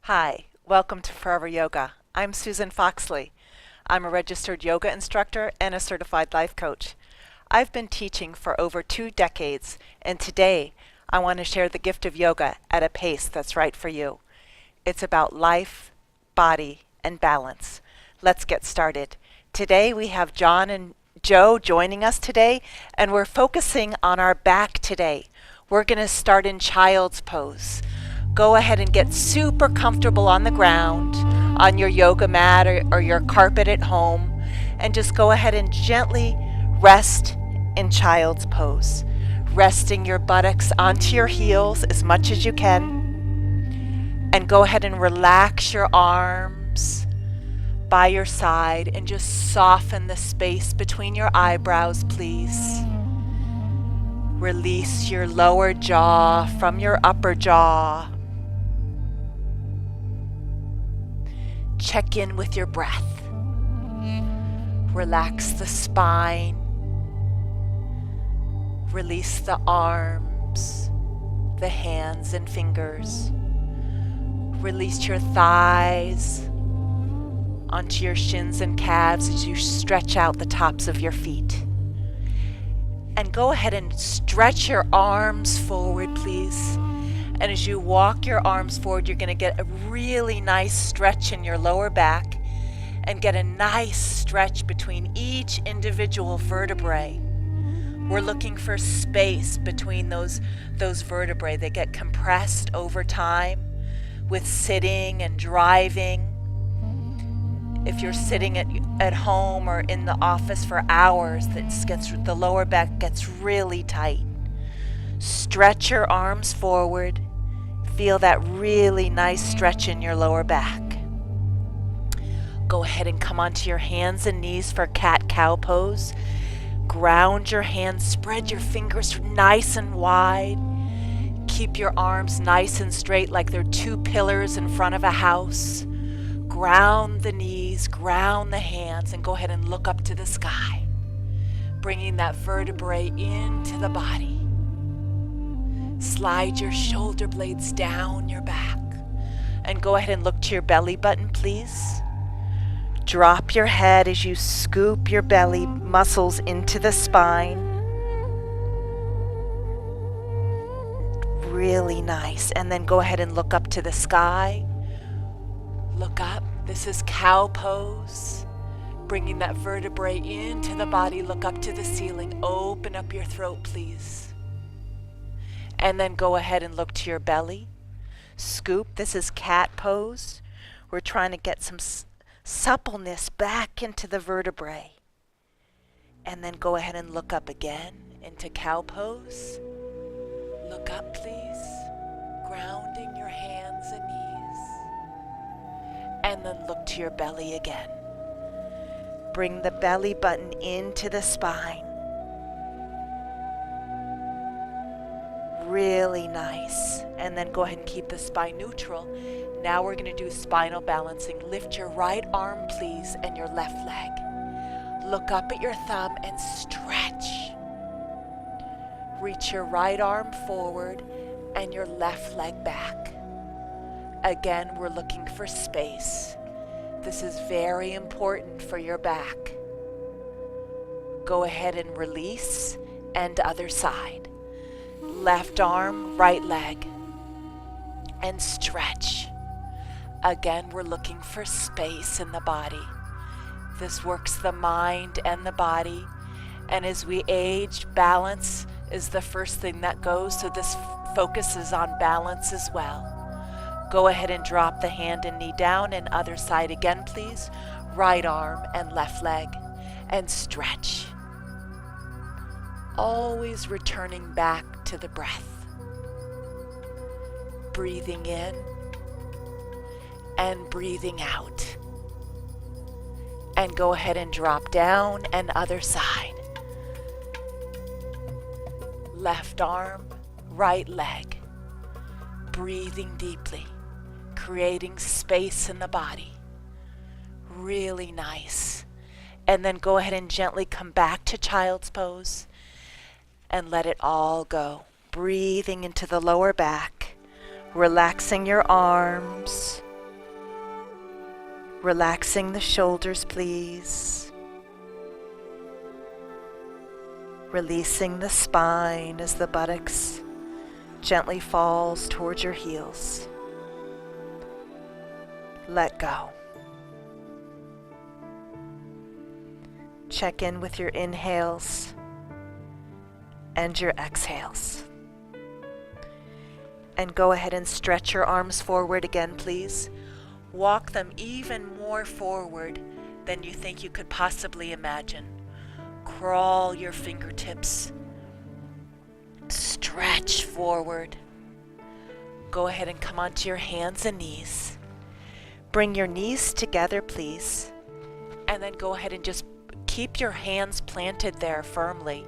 Hi, welcome to Forever Yoga. I'm Susan Foxley. I'm a registered yoga instructor and a certified life coach. I've been teaching for over 2 decades, and today I want to share the gift of yoga at a pace that's right for you. It's about life, body, and balance. Let's get started. Today we have John and Joe joining us today, and we're focusing on our back today. We're going to start in child's pose. Go ahead and get super comfortable on the ground, on your yoga mat or your carpet at home, and just go ahead and gently rest in child's pose. Resting your buttocks onto your heels as much as you can, and go ahead and relax your arms by your side and just soften the space between your eyebrows, please. Release your lower jaw from your upper jaw. Check in with your breath. Relax the spine. Release the arms, the hands and fingers. Release your thighs onto your shins and calves as you stretch out the tops of your feet. And go ahead and stretch your arms forward, please. And as you walk your arms forward, you're going to get a really nice stretch in your lower back and get a nice stretch between each individual vertebrae. We're looking for space between those vertebrae. They get compressed over time with sitting and driving. If you're sitting at home or in the office for hours, the lower back gets really tight. Stretch your arms forward. Feel that really nice stretch in your lower back. Go ahead and come onto your hands and knees for cat-cow pose. Ground your hands, spread your fingers nice and wide. Keep your arms nice and straight like they're 2 pillars in front of a house. Ground the knees, ground the hands, and go ahead and look up to the sky, bringing that vertebrae into the body. Slide your shoulder blades down your back and go ahead and look to your belly button, please. Drop your head as you scoop your belly muscles into the spine. Really nice. And then go ahead and look up to the sky. Look up. This is cow pose. Bringing that vertebrae into the body. Look up to the ceiling. Open up your throat, please. And then go ahead and look to your belly. Scoop. This is cat pose. We're trying to get some suppleness back into the vertebrae. And then go ahead and look up again into cow pose. Look up, please. Grounding your hands and knees. And then look to your belly again. Bring the belly button into the spine. Really nice. And then go ahead and keep the spine neutral. Now we're going to do spinal balancing. Lift your right arm, please, and your left leg. Look up at your thumb and stretch. Reach your right arm forward and your left leg back. Again, we're looking for space. This is very important for your back. Go ahead and release, and other side. Left arm, right leg, and stretch. Again, we're looking for space in the body. This works the mind and the body. And as we age, balance is the first thing that goes, so this focuses on balance as well. Go ahead and drop the hand and knee down, and other side again, please. Right arm and left leg, and stretch. Always returning back to the breath. Breathing in and breathing out. And go ahead and drop down, and other side. Left arm, right leg. Breathing deeply, creating space in the body. Really nice. And then go ahead and gently come back to child's pose and let it all go. Breathing into the lower back, relaxing your arms, Relaxing the shoulders, please. Releasing the spine as the buttocks gently falls towards your heels. Let go. Check in with your inhales and your exhales. And go ahead and stretch your arms forward again, please. Walk them even more forward than you think you could possibly imagine. Crawl your fingertips. Stretch forward. Go ahead and come onto your hands and knees. Bring your knees together, please. And then go ahead and just keep your hands planted there firmly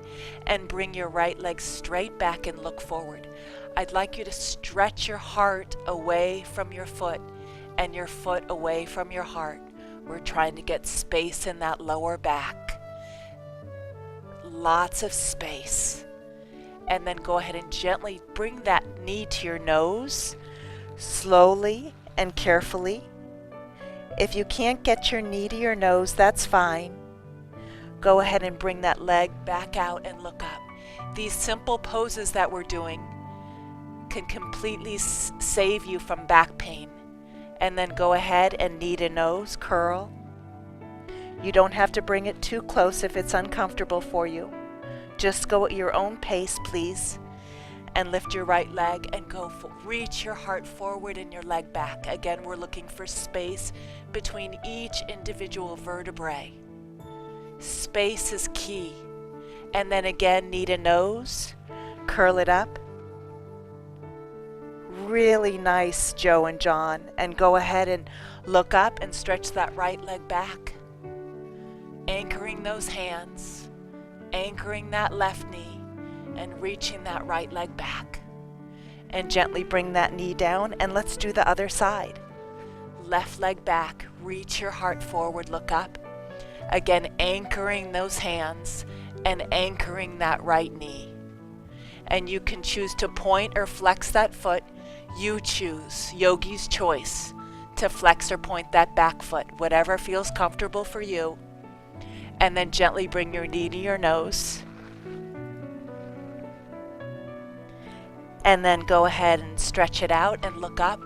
and bring your right leg straight back and look forward. I'd like you to stretch your heart away from your foot and your foot away from your heart. We're trying to get space in that lower back. Lots of space. And then go ahead and gently bring that knee to your nose, slowly and carefully. If you can't get your knee to your nose, that's fine. Go ahead and bring that leg back out and look up. These simple poses that we're doing can completely save you from back pain. And then go ahead and knee to nose, curl. You don't have to bring it too close if it's uncomfortable for you. Just go at your own pace, please. And lift your right leg and reach your heart forward and your leg back. Again, we're looking for space between each individual vertebrae. Space is key. And then again, knee to nose, curl it up. Really nice, Joe and John. And go ahead and look up and stretch that right leg back. Anchoring those hands, anchoring that left knee, and reaching that right leg back. And gently bring that knee down, and let's do the other side. Left leg back, reach your heart forward, look up. Again, anchoring those hands and anchoring that right knee. And you can choose to point or flex that foot. You choose, yogi's choice, to flex or point that back foot, whatever feels comfortable for you. And then gently bring your knee to your nose. And then go ahead and stretch it out and look up.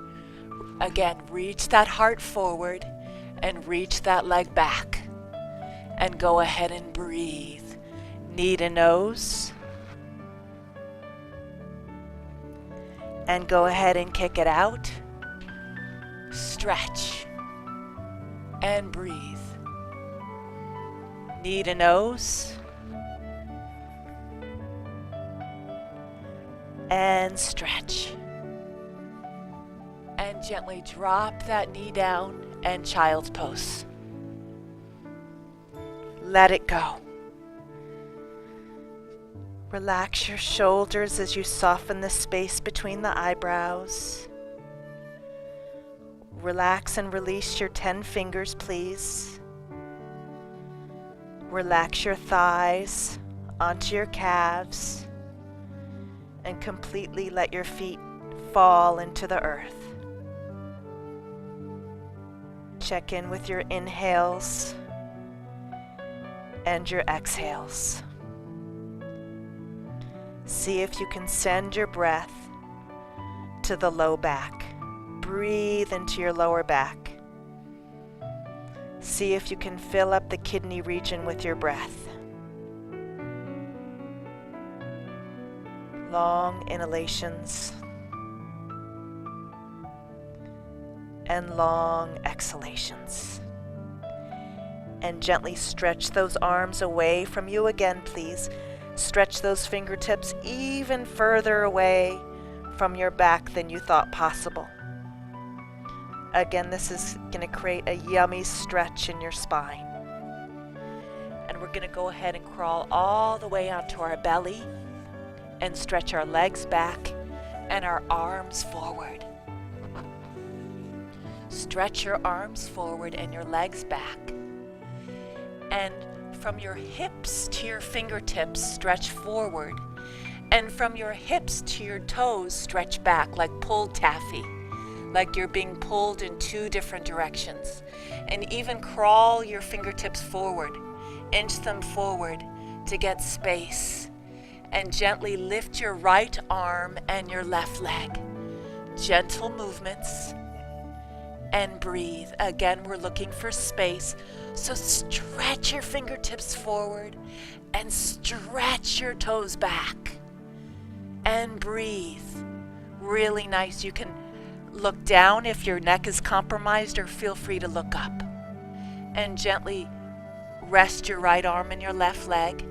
Again, reach that heart forward and reach that leg back. And go ahead and breathe. Knee to nose. And go ahead and kick it out. Stretch. And breathe. Knee to nose. And stretch. And gently drop that knee down and child's pose. Let it go. Relax your shoulders as you soften the space between the eyebrows. Relax and release your 10 fingers, please. Relax your thighs onto your calves and completely let your feet fall into the earth. Check in with your inhales and your exhales. See if you can send your breath to the low back. Breathe into your lower back. See if you can fill up the kidney region with your breath. Long inhalations and long exhalations. And gently stretch those arms away from you again, please. Stretch those fingertips even further away from your back than you thought possible. Again, this is going to create a yummy stretch in your spine. And we're going to go ahead and crawl all the way onto our belly and stretch our legs back and our arms forward. Stretch your arms forward and your legs back. And from your hips to your fingertips, stretch forward. And from your hips to your toes, stretch back like pulled taffy. like you're being pulled in 2 different directions. And even crawl your fingertips forward, inch them forward to get space. And gently lift your right arm and your left leg. Gentle movements. And breathe. Again, we're looking for space. So stretch your fingertips forward and stretch your toes back. And breathe. Really nice. You can look down if your neck is compromised, or feel free to look up. And gently rest your right arm and your left leg.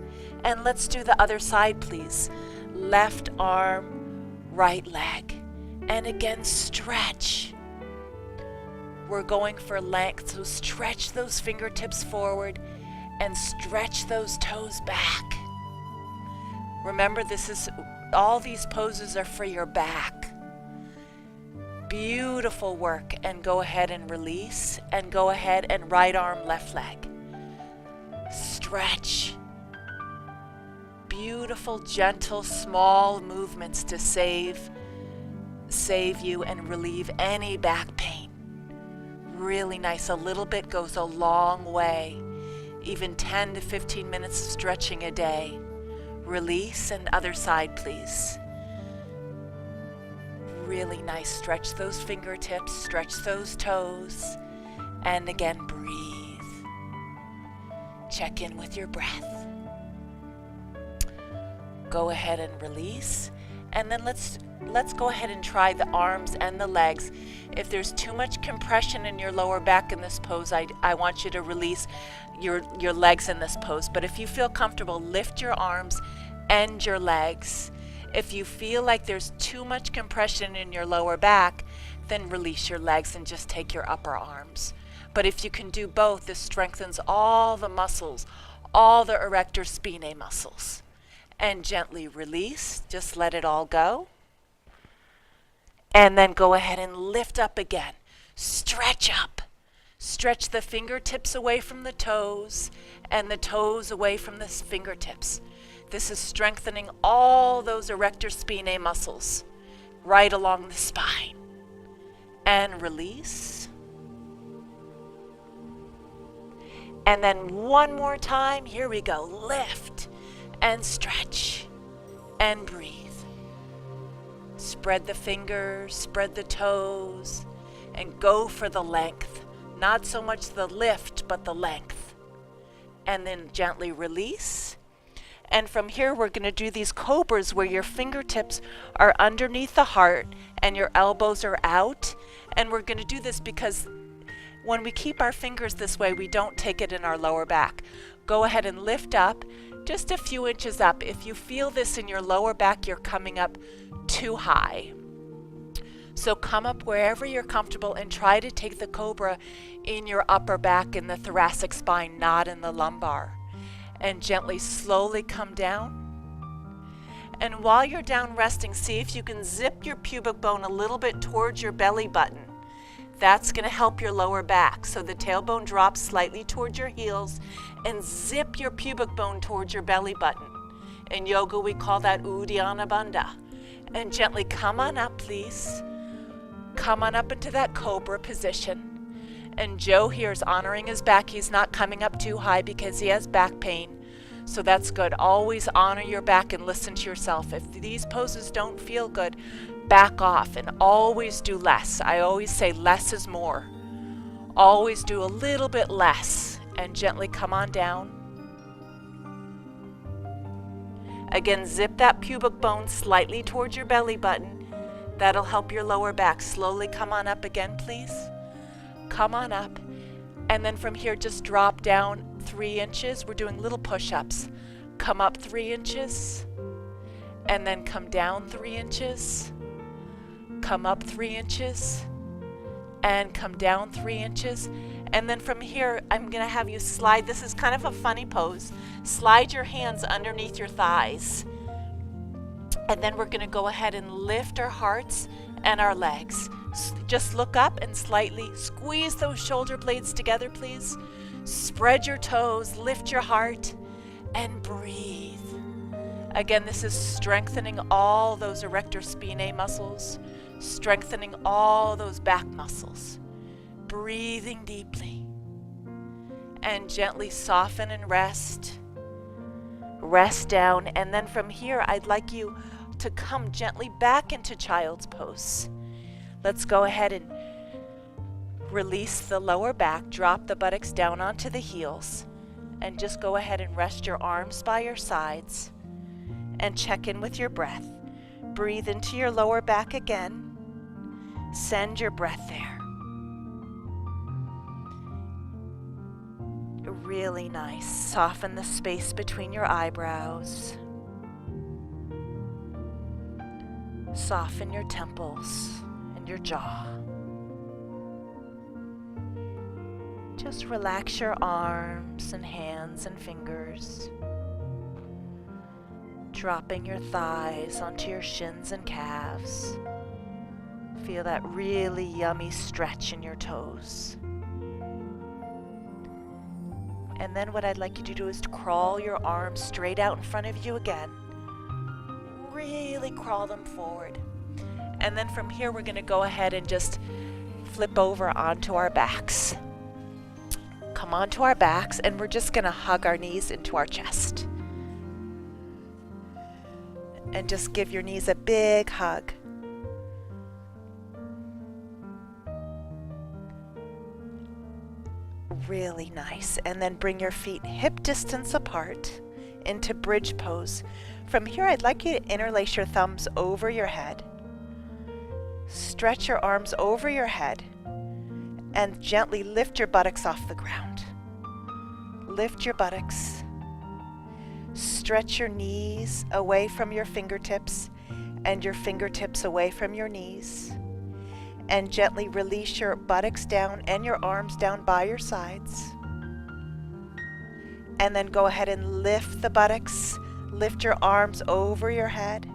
And let's do the other side, please. Left arm, right leg. And again, stretch. We're going for length, so stretch those fingertips forward and stretch those toes back. Remember, all these poses are for your back. Beautiful work. And go ahead and release, and go ahead and right arm, left leg. Stretch. Beautiful, gentle, small movements to save you and relieve any back pain. Really nice. A little bit goes a long way. Even 10 to 15 minutes of stretching a day. Release, and other side, please. Really nice. Stretch those fingertips, stretch those toes, and again, breathe. Check in with your breath. Go ahead and release, and then let's go ahead and try the arms and the legs. If there's too much compression in your lower back in this pose, I want you to release your legs in this pose. But if you feel comfortable, lift your arms and your legs. If you feel like there's too much compression in your lower back, then release your legs and just take your upper arms. But if you can do both, this strengthens all the muscles, all the erector spinae muscles. And gently release, just let it all go. And then go ahead and lift up again. Stretch up. Stretch the fingertips away from the toes and the toes away from the fingertips. This is strengthening all those erector spinae muscles right along the spine. And release. And then one more time. Here we go. Lift. And stretch and breathe. Spread the fingers, spread the toes, and go for the length. Not so much the lift, but the length. And then gently release. And from here, we're going to do these cobras where your fingertips are underneath the heart and your elbows are out. And we're going to do this because when we keep our fingers this way, we don't take it in our lower back. Go ahead and lift up. Just a few inches up. If you feel this in your lower back, you're coming up too high. So come up wherever you're comfortable and try to take the cobra in your upper back, in the thoracic spine, not in the lumbar. And gently, slowly come down. And while you're down resting, see if you can zip your pubic bone a little bit towards your belly button. That's going to help your lower back. So the tailbone drops slightly towards your heels and zip your pubic bone towards your belly button. In yoga, we call that Uddiyana Bandha. And gently come on up, please. Come on up into that cobra position. And Joe here is honoring his back. He's not coming up too high because he has back pain. So that's good. Always honor your back and listen to yourself. If these poses don't feel good, back off and always do less. I always say less is more. Always do a little bit less and gently come on down. Again, zip that pubic bone slightly towards your belly button. That'll help your lower back. Slowly come on up again, please. Come on up. And then from here, just drop down 3 inches. We're doing little push-ups. Come up 3 inches. And then come down 3 inches. Come up 3 inches. And come down 3 inches. And then from here, I'm going to have you slide. This is kind of a funny pose. Slide your hands underneath your thighs. And then we're going to go ahead and lift our hearts and our legs. Just look up and slightly squeeze those shoulder blades together, please. Spread your toes, lift your heart, and breathe. Again, this is strengthening all those erector spinae muscles, strengthening all those back muscles, breathing deeply, and gently soften and rest down. And then from here, I'd like you to come gently back into child's pose. Let's go ahead and release the lower back, drop the buttocks down onto the heels, and just go ahead and rest your arms by your sides and check in with your breath. Breathe into your lower back again. Send your breath there. Really nice. Soften the space between your eyebrows. Soften your temples and your jaw. Just relax your arms and hands and fingers. Dropping your thighs onto your shins and calves. Feel that really yummy stretch in your toes. And then what I'd like you to do is to crawl your arms straight out in front of you again. Really crawl them forward. And then from here we're going to go ahead and just flip over onto our backs. Come onto our backs, and we're just going to hug our knees into our chest. And just give your knees a big hug. Really nice. And then bring your feet hip distance apart into bridge pose. From here, I'd like you to interlace your thumbs over your head. Stretch your arms over your head and gently lift your buttocks off the ground. Lift your buttocks. Stretch your knees away from your fingertips and your fingertips away from your knees. And gently release your buttocks down and your arms down by your sides. And then go ahead and lift the buttocks. Lift your arms over your head.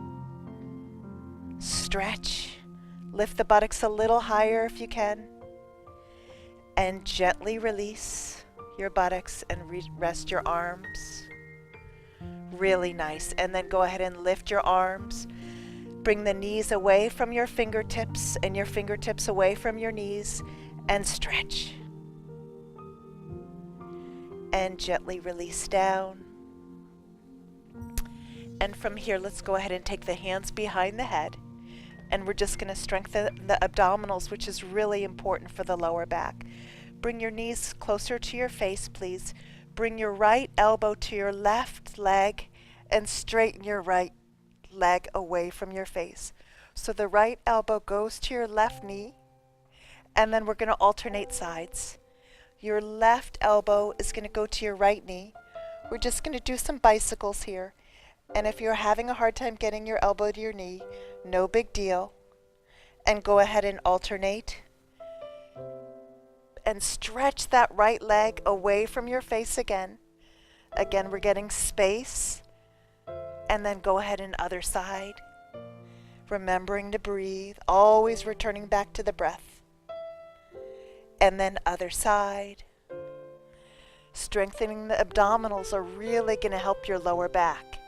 Stretch. Lift the buttocks a little higher if you can. And gently release your buttocks and rest your arms. Really nice. And then go ahead and lift your arms. Bring the knees away from your fingertips and your fingertips away from your knees and stretch. And gently release down. And from here, let's go ahead and take the hands behind the head. And we're just going to strengthen the abdominals, which is really important for the lower back. Bring your knees closer to your face, please. Bring your right elbow to your left leg and straighten your right leg away from your face. So the right elbow goes to your left knee, and then we're going to alternate sides. Your left elbow is going to go to your right knee. We're just going to do some bicycles here. And if you're having a hard time getting your elbow to your knee, no big deal. And go ahead and alternate. And stretch that right leg away from your face again. Again, we're getting space. And then go ahead and other side. Remembering to breathe, always returning back to the breath. And then other side. Strengthening the abdominals are really going to help your lower back.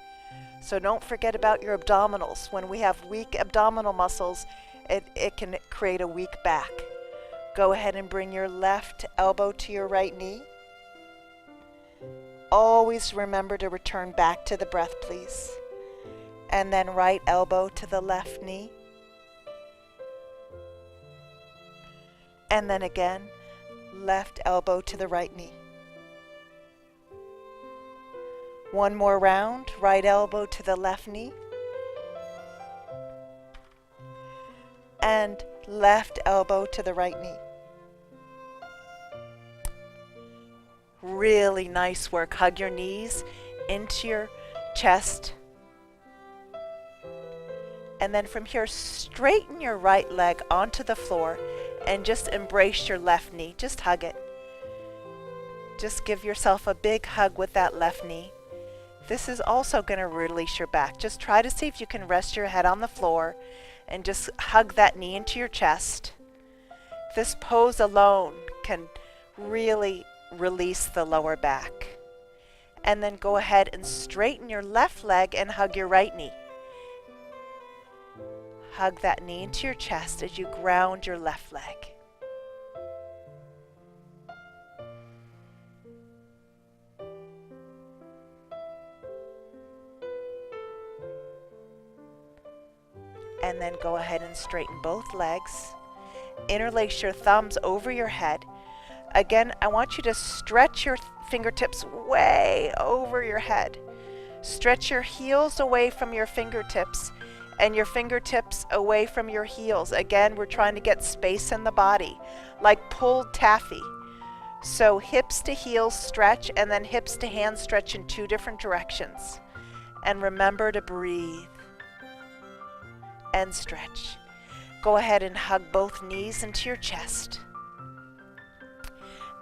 So don't forget about your abdominals. When we have weak abdominal muscles, it can create a weak back. Go ahead and bring your left elbow to your right knee. Always remember to return back to the breath, please. And then right elbow to the left knee. And then again, left elbow to the right knee. One more round, right elbow to the left knee. And left elbow to the right knee. Really nice work. Hug your knees into your chest. And then from here, straighten your right leg onto the floor and just embrace your left knee. Just hug it. Just give yourself a big hug with that left knee. This is also going to release your back. Just try to see if you can rest your head on the floor and just hug that knee into your chest. This pose alone can really release the lower back. And then go ahead and straighten your left leg and hug your right knee. Hug that knee into your chest as you ground your left leg. And then go ahead and straighten both legs. Interlace your thumbs over your head. Again, I want you to stretch your fingertips way over your head. Stretch your heels away from your fingertips and your fingertips away from your heels. Again, we're trying to get space in the body, like pulled taffy. So hips to heels stretch, and then hips to hands stretch in 2 different directions. And remember to breathe and stretch. Go ahead and hug both knees into your chest.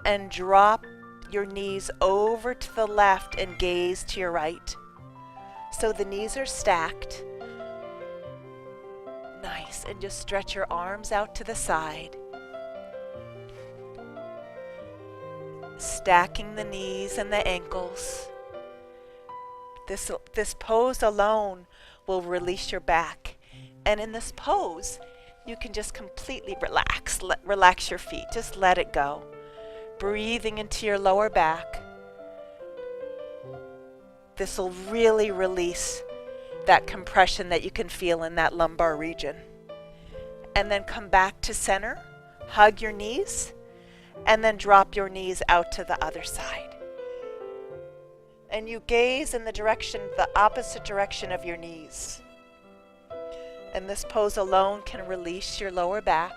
And drop your knees over to the left and gaze to your right. So the knees are stacked. Nice. And just stretch your arms out to the side. Stacking the knees and the ankles. This pose alone will release your back. And in this pose, you can just completely relax. Relax your feet. Just let it go. Breathing into your lower back. This will really release that compression that you can feel in that lumbar region. And then come back to center. Hug your knees. And then drop your knees out to the other side. And you gaze in the opposite direction of your knees. And this pose alone can release your lower back.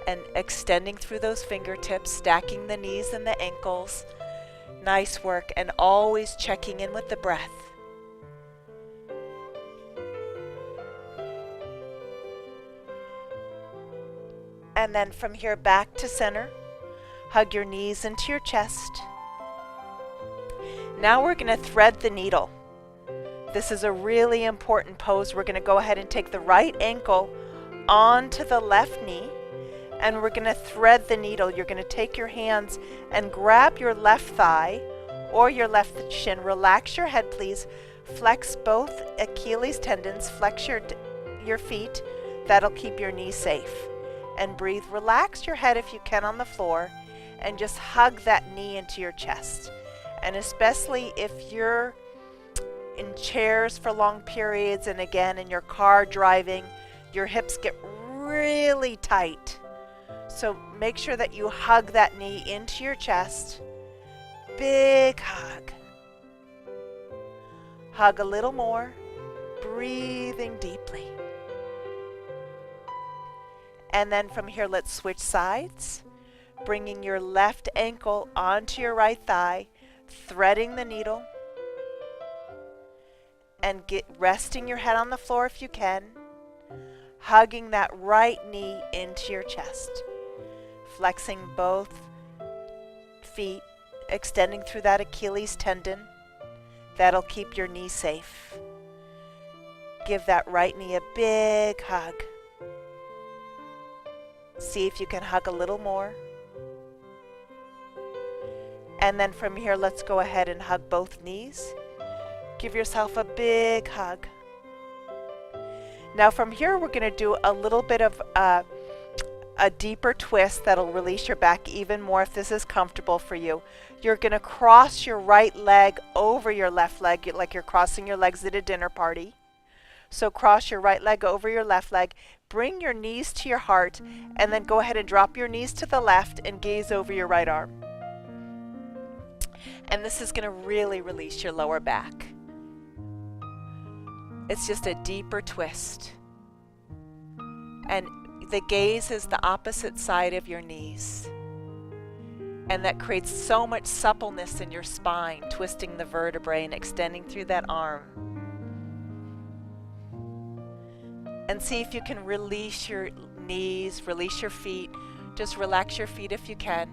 And extending through those fingertips, stacking the knees and the ankles. Nice work, and always checking in with the breath. And then from here back to center. Hug your knees into your chest. Now we're going to thread the needle. This is a really important pose. We're going to go ahead and take the right ankle onto the left knee, and we're going to thread the needle. You're going to take your hands and grab your left thigh or your left shin. Relax your head, please. Flex both Achilles tendons. Flex your feet. That'll keep your knee safe. And breathe. Relax your head if you can on the floor, and just hug that knee into your chest. And especially if you're in chairs for long periods, and again in your car driving, your hips get really tight. So make sure that you hug that knee into your chest. Big hug. Hug a little more, breathing deeply. And then from here, let's switch sides. Bringing your left ankle onto your right thigh, threading the needle, and resting your head on the floor if you can, hugging that right knee into your chest, flexing both feet, extending through that Achilles tendon. That'll keep your knee safe. Give that right knee a big hug. See if you can hug a little more. And then from here, let's go ahead and hug both knees. Give yourself a big hug. Now from here, we're going to do a little bit of a deeper twist that'll release your back even more if this is comfortable for you. You're going to cross your right leg over your left leg, like you're crossing your legs at a dinner party. So cross your right leg over your left leg. Bring your knees to your heart, and then go ahead and drop your knees to the left and gaze over your right arm. And this is going to really release your lower back. It's just a deeper twist. And the gaze is the opposite side of your knees. And that creates so much suppleness in your spine, twisting the vertebrae and extending through that arm. And see if you can release your knees, release your feet. Just relax your feet if you can.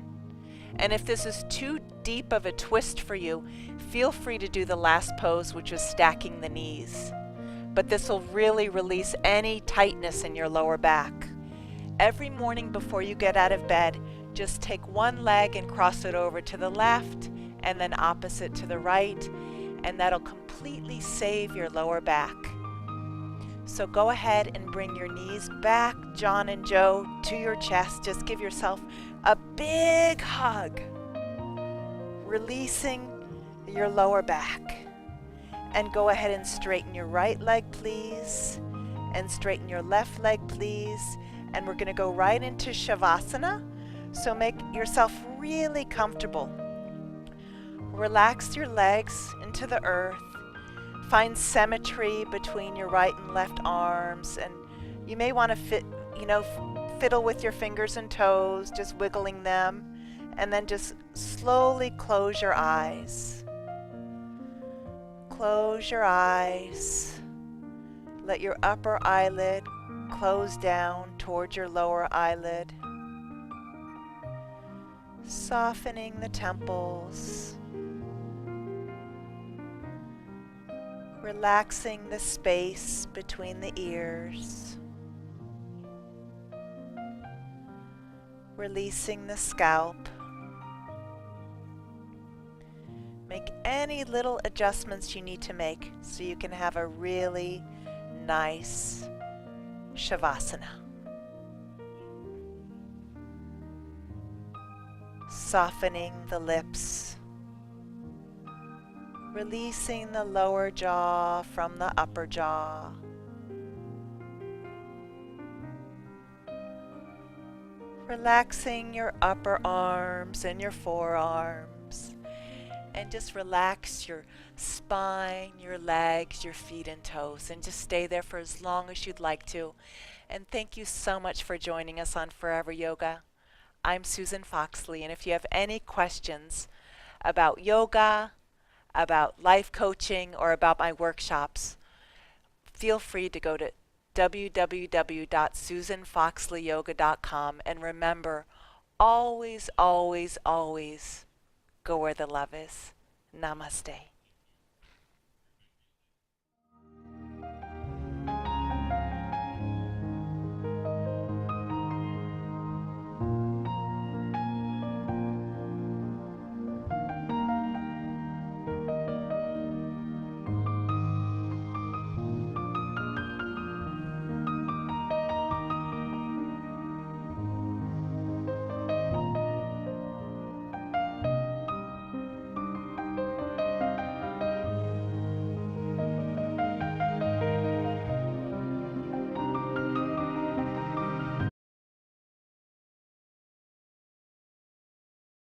And if this is too deep of a twist for you, feel free to do the last pose, which is stacking the knees. But this will really release any tightness in your lower back. Every morning before you get out of bed, just take one leg and cross it over to the left, and then opposite to the right, and that'll completely save your lower back. So go ahead and bring your knees back, John and Joe, to your chest. Just give yourself a big hug, releasing your lower back. And go ahead and straighten your right leg, please, and straighten your left leg, please. And we're going to go right into Shavasana. So make yourself really comfortable. Relax your legs into the earth. Find symmetry between your right and left arms, and you may want to fiddle with your fingers and toes, just wiggling them, and then just slowly close your eyes. Close your eyes. Let your upper eyelid close down towards your lower eyelid, softening the temples, relaxing the space between the ears, releasing the scalp. Make any little adjustments you need to make so you can have a really nice Shavasana. Softening the lips, releasing the lower jaw from the upper jaw. Relaxing your upper arms and your forearms. And just relax your spine, your legs, your feet and toes. And just stay there for as long as you'd like to. And thank you so much for joining us on Forever Yoga. I'm Susan Foxley, and if you have any questions about yoga, about life coaching, or about my workshops, feel free to go to www.susanfoxleyyoga.com, and remember, always, always, always go where the love is. Namaste.